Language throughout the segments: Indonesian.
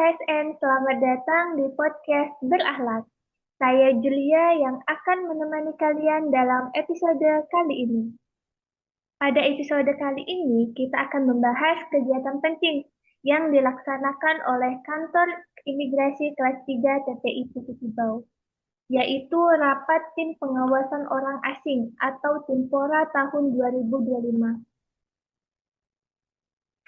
ASN, selamat datang di podcast Berakhlak. Saya Julia yang akan menemani kalian dalam episode kali ini. Pada episode kali ini, kita akan membahas kegiatan penting yang dilaksanakan oleh Kantor Imigrasi Kelas 3 TPI Putu Tibau, yaitu Rapat Tim Pengawasan Orang Asing atau Timpora tahun 2025.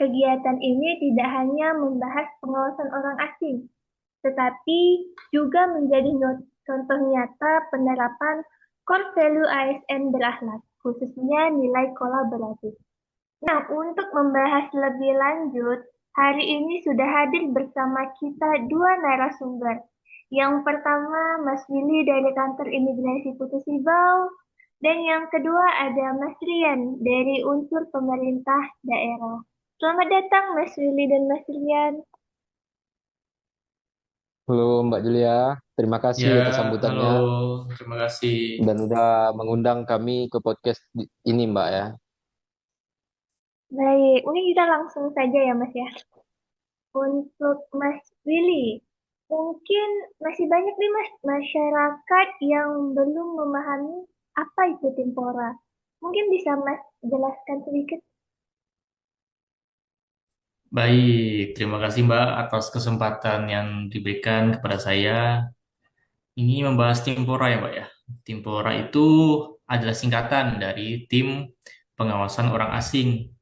Kegiatan ini tidak hanya membahas pengawasan orang asing, tetapi juga menjadi contoh nyata penerapan core value ASN berakhlak, khususnya nilai kolaboratif. Nah, untuk membahas lebih lanjut, hari ini sudah hadir bersama kita dua narasumber. Yang pertama, Mas Willy dari Kantor Imigrasi Putu Tibau, dan yang kedua ada Mas Rian dari unsur pemerintah daerah. Selamat datang Mas Willy dan Mas Rian. Halo Mbak Julia, terima kasih Ya, atas halo, sambutannya terima kasih. dan udah mengundang kami ke podcast ini Mbak ya. Baik, mungkin kita langsung saja ya Mas ya. Untuk Mas Willy, mungkin masih banyak nih Mas masyarakat yang belum memahami apa itu Timpora. Mungkin bisa Mas jelaskan sedikit. Baik, terima kasih Mbak atas kesempatan yang diberikan kepada saya. Ini membahas Timpora ya Mbak ya. Timpora itu adalah singkatan dari Tim Pengawasan Orang Asing.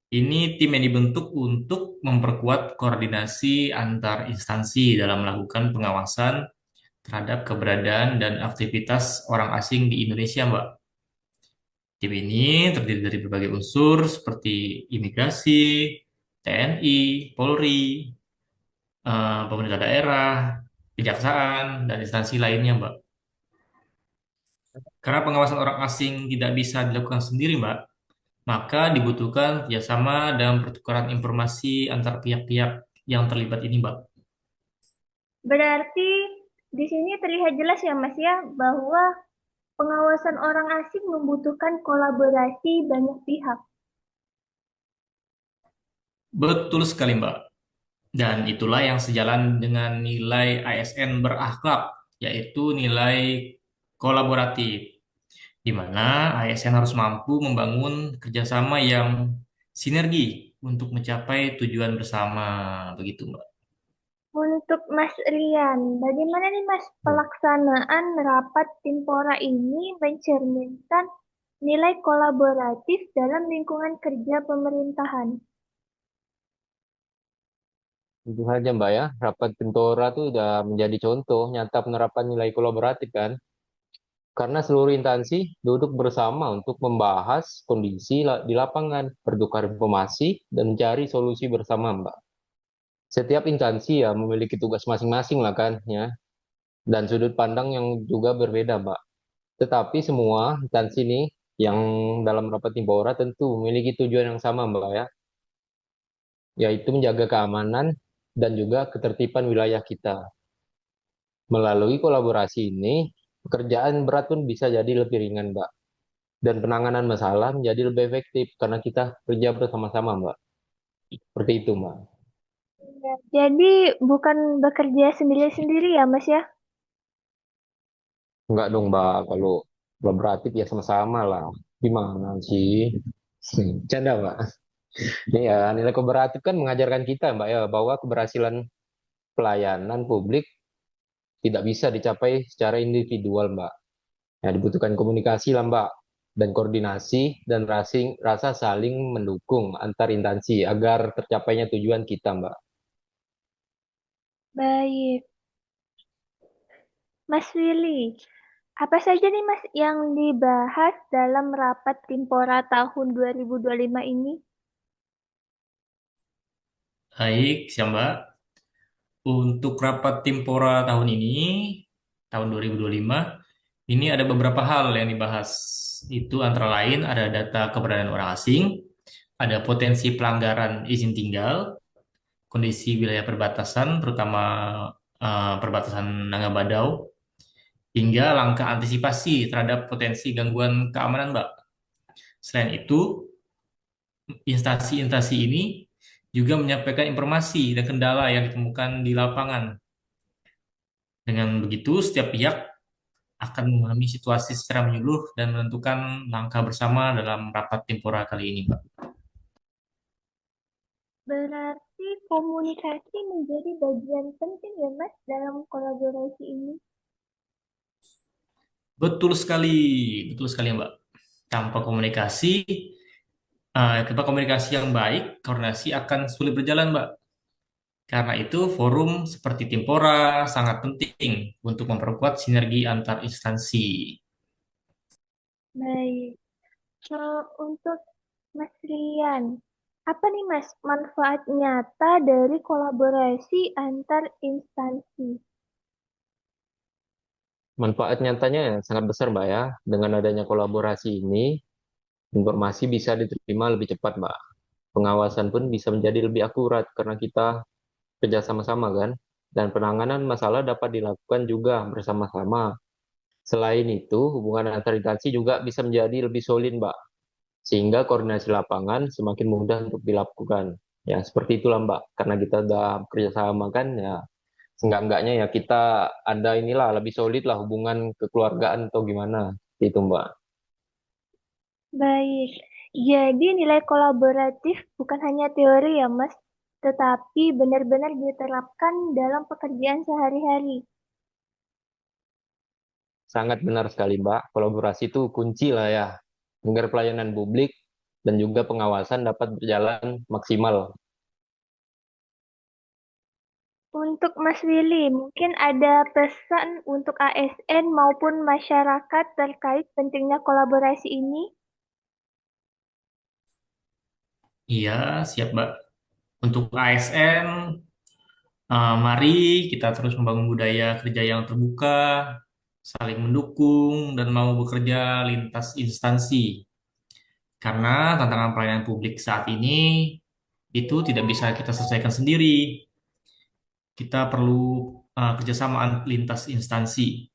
Ini tim yang dibentuk untuk memperkuat koordinasi antar instansi dalam melakukan pengawasan terhadap keberadaan dan aktivitas orang asing di Indonesia, Mbak. Tim ini terdiri dari berbagai unsur seperti imigrasi, TNI, Polri, pemerintah daerah, kejaksaan, dan instansi lainnya, Mbak. Karena pengawasan orang asing tidak bisa dilakukan sendiri, Mbak, maka dibutuhkan kerjasama dan pertukaran informasi antar pihak-pihak yang terlibat ini, Mbak. Berarti di sini terlihat jelas ya Mas ya bahwa pengawasan orang asing membutuhkan kolaborasi banyak pihak. Betul sekali, Mbak. Dan itulah yang sejalan dengan nilai ASN berakhlak, yaitu nilai kolaboratif, di mana ASN harus mampu membangun kerjasama yang sinergi untuk mencapai tujuan bersama, begitu Mbak. Untuk Mas Rian, bagaimana nih Mas pelaksanaan rapat Timpora ini mencerminkan nilai kolaboratif dalam lingkungan kerja pemerintahan? Tentu saja Mbak ya, rapat Pentora tuh udah menjadi contoh nyata penerapan nilai kolaboratif kan. Karena seluruh instansi duduk bersama untuk membahas kondisi di lapangan, bertukar informasi, dan mencari solusi bersama Mbak. Setiap instansi ya memiliki tugas masing-masing lah kan ya, dan sudut pandang yang juga berbeda Mbak. Tetapi semua instansi ini yang dalam rapat Timpora tentu memiliki tujuan yang sama, Mbak ya, yaitu menjaga keamanan dan juga ketertiban wilayah kita. Melalui kolaborasi ini, pekerjaan berat pun bisa jadi lebih ringan, Mbak. Dan penanganan masalah menjadi lebih efektif karena kita kerja bersama-sama, Mbak. Seperti itu, Mbak. Jadi bukan bekerja sendiri-sendiri ya Mas ya? Enggak dong, Mbak. Kalau kolaboratif ya sama-sama lah. Gimana sih? Canda, Mbak. Ini ya, nilai kooperatif kan mengajarkan kita, Mbak ya, bahwa keberhasilan pelayanan publik tidak bisa dicapai secara individual, Mbak. Ya, dibutuhkan komunikasi lah, Mbak, dan koordinasi dan rasa saling mendukung antar instansi agar tercapainya tujuan kita, Mbak. Baik. Mas Willy, apa saja nih Mas yang dibahas dalam rapat Timpora tahun 2025 ini? Baik, siap Mbak. Untuk rapat Timpora tahun ini, tahun 2025, ini ada beberapa hal yang dibahas. Itu antara lain ada data keberadaan orang asing, ada potensi pelanggaran izin tinggal, kondisi wilayah perbatasan, terutama perbatasan Nangabadau, hingga langkah antisipasi terhadap potensi gangguan keamanan, Mbak. Selain itu, instansi-instansi ini juga menyampaikan informasi dan kendala yang ditemukan di lapangan. Dengan begitu, setiap pihak akan memahami situasi secara menyeluruh dan menentukan langkah bersama dalam rapat Timpora kali ini, Pak. Berarti komunikasi menjadi bagian penting ya, Mas, dalam kolaborasi ini. Betul sekali, betul sekali, Mbak. Tanpa komunikasi, tanpa komunikasi yang baik, koordinasi akan sulit berjalan, Mbak. Karena itu, forum seperti Timpora sangat penting untuk memperkuat sinergi antar instansi. Baik. Untuk Mas Rian, apa nih Mas manfaat nyata dari kolaborasi antar instansi? Manfaat nyatanya sangat besar, Mbak ya. Dengan adanya kolaborasi ini, informasi bisa diterima lebih cepat, Mbak. Pengawasan pun bisa menjadi lebih akurat karena kita kerja sama-sama kan. Dan penanganan masalah dapat dilakukan juga bersama-sama. Selain itu, hubungan antar instansi juga bisa menjadi lebih solid, Mbak. Sehingga koordinasi lapangan semakin mudah untuk dilakukan. Ya, seperti itulah, Mbak. Karena kita udah bekerja sama kan, ya seenggak-enggaknya ya kita ada inilah lebih solid lah hubungan kekeluargaan atau gimana. Itu, Mbak. Baik, jadi nilai kolaboratif bukan hanya teori ya Mas, tetapi benar-benar diterapkan dalam pekerjaan sehari-hari. Sangat benar sekali, Mbak. Kolaborasi itu kunci lah ya, agar pelayanan publik dan juga pengawasan dapat berjalan maksimal. Untuk Mas Willy, mungkin ada pesan untuk ASN maupun masyarakat terkait pentingnya kolaborasi ini? Iya, siap, Mbak. Untuk ASN, mari kita terus membangun budaya kerja yang terbuka, saling mendukung, dan mau bekerja lintas instansi. Karena tantangan pelayanan publik saat ini itu tidak bisa kita selesaikan sendiri. Kita perlu kerjasama lintas instansi.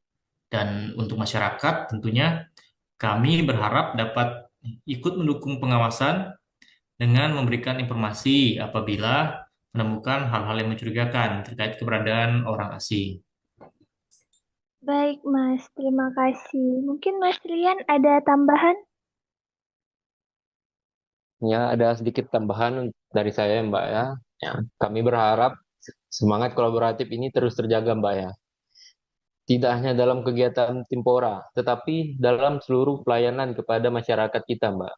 Dan untuk masyarakat, tentunya kami berharap dapat ikut mendukung pengawasan dengan memberikan informasi apabila menemukan hal-hal yang mencurigakan terkait keberadaan orang asing. Baik Mas, terima kasih. Mungkin Mas Rian ada tambahan? Ya, ada sedikit tambahan dari saya, Mbak ya. Ya, kami berharap semangat kolaboratif ini terus terjaga, Mbak ya. Tidak hanya dalam kegiatan Timpora, tetapi dalam seluruh pelayanan kepada masyarakat kita, Mbak.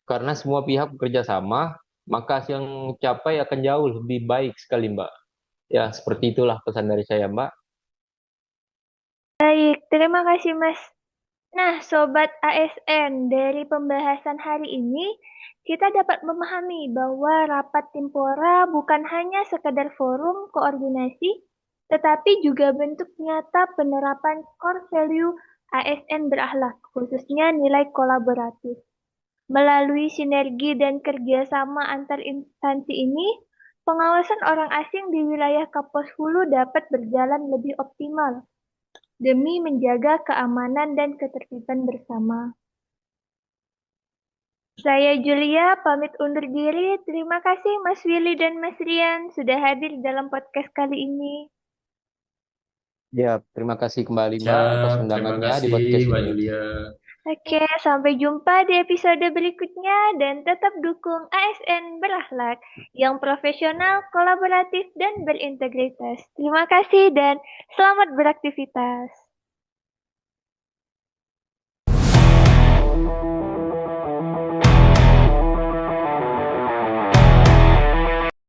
Karena semua pihak bekerja sama, maka hasil yang capai akan jauh lebih baik sekali, Mbak. Ya, seperti itulah pesan dari saya, Mbak. Baik, terima kasih Mas. Nah, Sobat ASN, dari pembahasan hari ini, kita dapat memahami bahwa rapat Timpora bukan hanya sekedar forum koordinasi, tetapi juga bentuk nyata penerapan core value ASN berakhlak, khususnya nilai kolaboratif. Melalui sinergi dan kerjasama antar instansi ini, pengawasan orang asing di wilayah Kapuas Hulu dapat berjalan lebih optimal demi menjaga keamanan dan ketertiban bersama. Saya Julia, pamit undur diri. Terima kasih Mas Willy dan Mas Rian sudah hadir dalam podcast kali ini. Ya, terima kasih kembali, Mbak, atas Siap, terima undangannya di kasih podcast Mbak ini. Julia. Oke, sampai jumpa di episode berikutnya dan tetap dukung ASN berakhlak yang profesional, kolaboratif, dan berintegritas. Terima kasih dan selamat beraktivitas.